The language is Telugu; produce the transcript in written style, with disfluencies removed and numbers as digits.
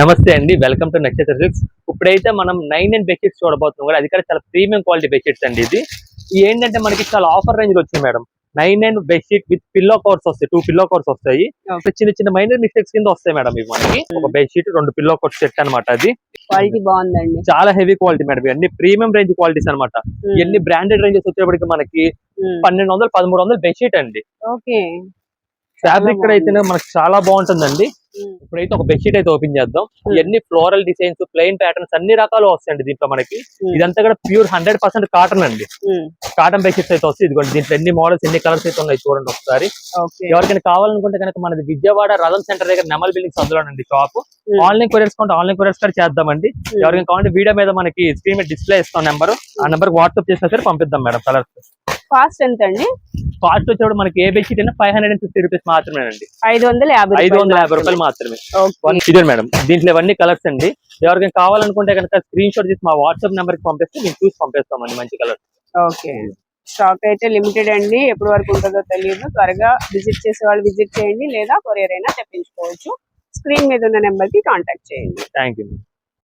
నమస్తే అండి, వెల్కమ్ టు నక్షత్ర సిల్క్స్. ఇప్పుడైతే మనం 9 బెడ్షీట్స్ చూడబోతున్నాం కూడా, అది కూడా చాలా ప్రీమియం క్వాలిటీ బెడ్షీట్స్ అండి. ఇది ఏంటంటే మనకి చాలా ఆఫర్ రేంజ్ లో వచ్చింది madam. 9 bedsheet with pillow covers వస్తాయి, 2 పిల్లో కవర్స్ వస్తాయి. చిన్న చిన్న మైనర్ మిస్టేక్స్ కింద వస్తాయి మేడం. ఇవి మనకి ఒక బెడ్షీట్ 2 పిల్లో కవర్స్ సెట్ అనమాట. అది క్వాలిటీ బాగుందండి, చాలా హెవీ క్వాలిటీ మేడం. ఇవన్నీ ప్రీమియం రేంజ్ క్వాలిటీస్ అనమాట. ఇవన్నీ బ్రాండెడ్ రేంజెస్ వచ్చేప్పటికి మనకి 1200 1300 బెడ్షీట్ అండి. ఓకే, ఫ్యాబ్రిక్ కూడా అయితే మనకి చాలా బాగుంటుందండి. ఇప్పుడైతే ఒక బెడ్షీట్ అయితే ఓపెన్ చేద్దాం. ఇవన్నీ ఫ్లోరల్ డిజైన్స్, ప్లెయిన్ ప్యాటర్న్స్ అన్ని రకాలు వస్తాయండి దీంట్లో మనకి. ఇదంతా కూడా ప్యూర్ 100% కాటన్ అండి. కాటన్ బెడ్షీట్స్ అయితే వస్తాయి. ఇదిగోండి, దీంట్లో ఎన్ని మోడల్స్, ఎన్ని కలర్స్ అయితే ఉన్నాయి చూడండి ఒకసారి. ఎవరికైనా కావాలనుకుంటే కనుక మనది విజయవాడ రథం సెంటర్ దగ్గర నెమల్ బిల్డింగ్స్ అందులోనండి షాప్. ఆన్లైన్ కొరియర్స్ కొంటే ఆన్లైన్ కొరియర్స్ కూడా చేద్దామండి. ఎవరికైనా కావాలంటే వీడియో మీద మనకి స్క్రీన్ మీద డిస్ప్లే ఇస్తాం నెంబర్. ఆ నెంబర్ వాట్సాప్ చేసినా సరే పంపిద్దాం మేడం కలర్స్. కాస్ట్ ఎంత అండి? కాస్ట్ వచ్చేప్పుడు మనకి ఏ బెడ్షీట్ అయినా 550 రూపీస్ మాత్రమేనండి. 550 రూపాయలు మాత్రమే. ఇదే మేడం, దీంట్లో ఇవన్నీ కలర్స్ అండి. ఎవరికైనా కావాలనుకుంటే కనుక స్క్రీన్ షాట్ చేసి మా వాట్సాప్ నెంబర్ కి పంపిస్తే మేము చూసి పంపిస్తామండి మంచి కలర్స్. ఓకే, స్టాక్ అయితే లిమిటెడ్ అండి, ఎప్పటి వరకు ఉంటుందో తెలియదు. త్వరగా విజిట్ చేసే వాళ్ళు విజిట్ చేయండి, లేదా కొరియర్ అయినా తెప్పించుకోవచ్చు. స్క్రీన్ మీద ఉన్న నెంబర్ కి కాంటాక్ట్ చేయండి. Thank you.